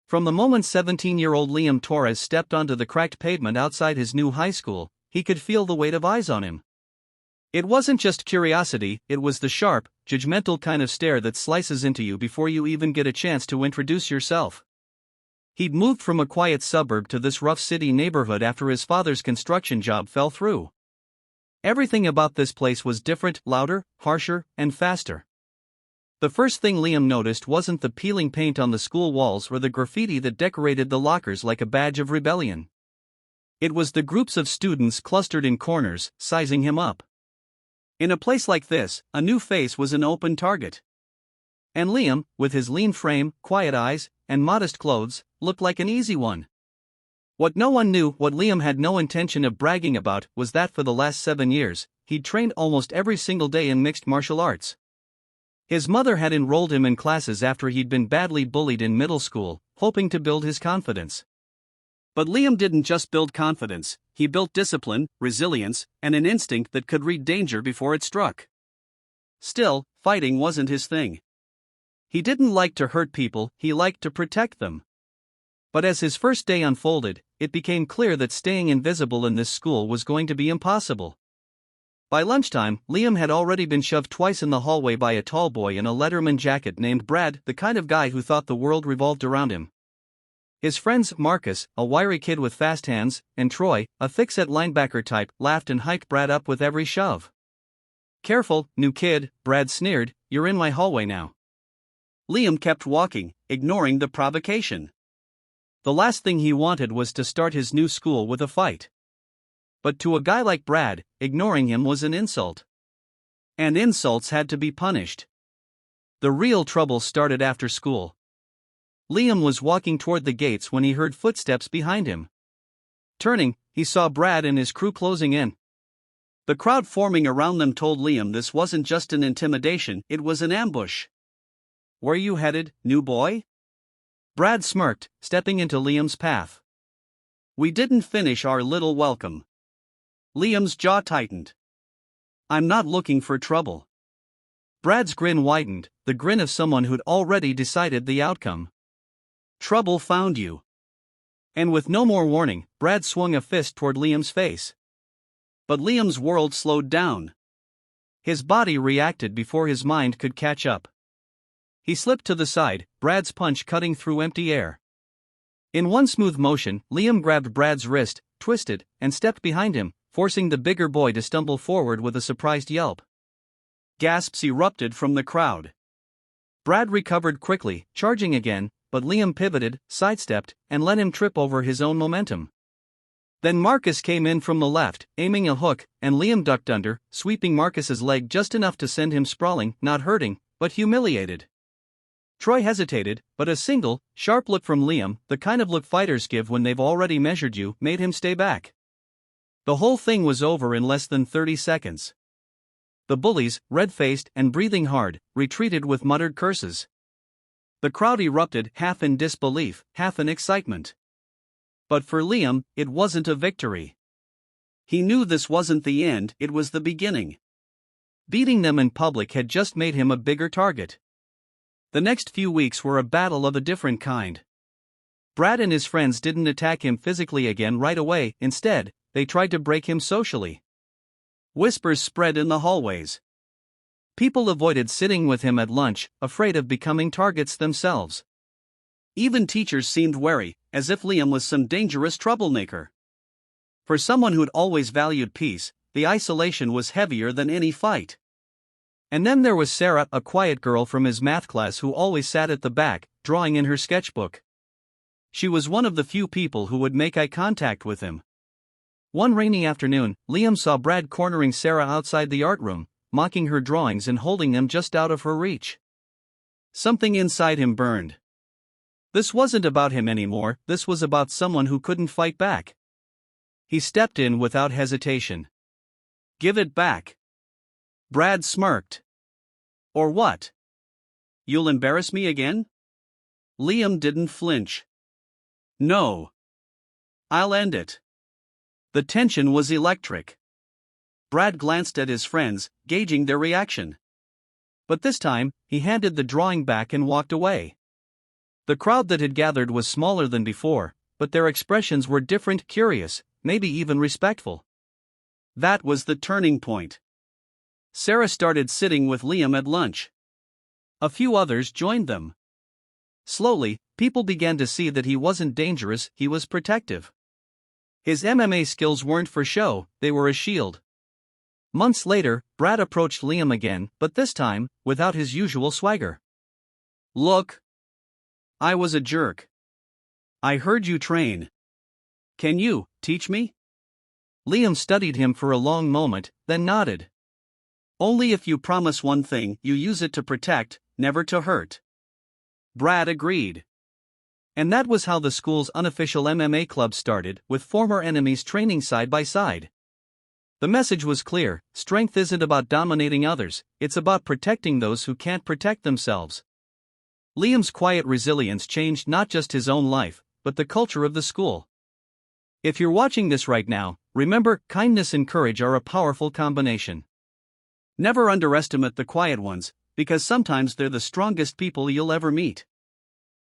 From the moment 17-year-old Liam Torres stepped onto the cracked pavement outside his new high school, he could feel the weight of eyes on him. It wasn't just curiosity, it was the sharp, judgmental kind of stare that slices into you before you even get a chance to introduce yourself. He'd moved from a quiet suburb to this rough city neighborhood after his father's construction job fell through. Everything about this place was different, louder, harsher, and faster. The first thing Liam noticed wasn't the peeling paint on the school walls or the graffiti that decorated the lockers like a badge of rebellion. It was the groups of students clustered in corners, sizing him up. In a place like this, a new face was an open target. And Liam, with his lean frame, quiet eyes, and modest clothes, looked like an easy one. What no one knew, what Liam had no intention of bragging about, was that for the last 7 years, he'd trained almost every single day in mixed martial arts. His mother had enrolled him in classes after he'd been badly bullied in middle school, hoping to build his confidence. But Liam didn't just build confidence, he built discipline, resilience, and an instinct that could read danger before it struck. Still, fighting wasn't his thing. He didn't like to hurt people, he liked to protect them. But as his first day unfolded, it became clear that staying invisible in this school was going to be impossible. By lunchtime, Liam had already been shoved twice in the hallway by a tall boy in a Letterman jacket named Brad, the kind of guy who thought the world revolved around him. His friends, Marcus, a wiry kid with fast hands, and Troy, a thick-set linebacker type, laughed and hyped Brad up with every shove. "Careful, new kid," Brad sneered, "you're in my hallway now." Liam kept walking, ignoring the provocation. The last thing he wanted was to start his new school with a fight. But to a guy like Brad, ignoring him was an insult. And insults had to be punished. The real trouble started after school. Liam was walking toward the gates when he heard footsteps behind him. Turning, he saw Brad and his crew closing in. The crowd forming around them told Liam this wasn't just an intimidation, it was an ambush. "Where you headed, new boy?" Brad smirked, stepping into Liam's path. "We didn't finish our little welcome." Liam's jaw tightened. "I'm not looking for trouble." Brad's grin widened, the grin of someone who'd already decided the outcome. "Trouble found you." And with no more warning, Brad swung a fist toward Liam's face. But Liam's world slowed down. His body reacted before his mind could catch up. He slipped to the side, Brad's punch cutting through empty air. In one smooth motion, Liam grabbed Brad's wrist, twisted, and stepped behind him, forcing the bigger boy to stumble forward with a surprised yelp. Gasps erupted from the crowd. Brad recovered quickly, charging again, but Liam pivoted, sidestepped, and let him trip over his own momentum. Then Marcus came in from the left, aiming a hook, and Liam ducked under, sweeping Marcus's leg just enough to send him sprawling, not hurting, but humiliated. Troy hesitated, but a single, sharp look from Liam, the kind of look fighters give when they've already measured you, made him stay back. The whole thing was over in less than 30 seconds. The bullies, red-faced and breathing hard, retreated with muttered curses. The crowd erupted, half in disbelief, half in excitement. But for Liam, it wasn't a victory. He knew this wasn't the end, it was the beginning. Beating them in public had just made him a bigger target. The next few weeks were a battle of a different kind. Brad and his friends didn't attack him physically again right away, instead, they tried to break him socially. Whispers spread in the hallways. People avoided sitting with him at lunch, afraid of becoming targets themselves. Even teachers seemed wary, as if Liam was some dangerous troublemaker. For someone who'd always valued peace, the isolation was heavier than any fight. And then there was Sarah, a quiet girl from his math class who always sat at the back, drawing in her sketchbook. She was one of the few people who would make eye contact with him. One rainy afternoon, Liam saw Brad cornering Sarah outside the art room, mocking her drawings and holding them just out of her reach. Something inside him burned. This wasn't about him anymore, this was about someone who couldn't fight back. He stepped in without hesitation. "Give it back." Brad smirked. "Or what? You'll embarrass me again?" Liam didn't flinch. "No. I'll end it." The tension was electric. Brad glanced at his friends, gauging their reaction. But this time, he handed the drawing back and walked away. The crowd that had gathered was smaller than before, but their expressions were different, curious, maybe even respectful. That was the turning point. Sarah started sitting with Liam at lunch. A few others joined them. Slowly, people began to see that he wasn't dangerous, he was protective. His MMA skills weren't for show, they were a shield. Months later, Brad approached Liam again, but this time, without his usual swagger. "Look. I was a jerk. I heard you train. Can you teach me?" Liam studied him for a long moment, then nodded. "Only if you promise one thing: you use it to protect, never to hurt." Brad agreed. And that was how the school's unofficial MMA club started, with former enemies training side by side. The message was clear: strength isn't about dominating others, it's about protecting those who can't protect themselves. Liam's quiet resilience changed not just his own life, but the culture of the school. If you're watching this right now, remember, kindness and courage are a powerful combination. Never underestimate the quiet ones, because sometimes they're the strongest people you'll ever meet.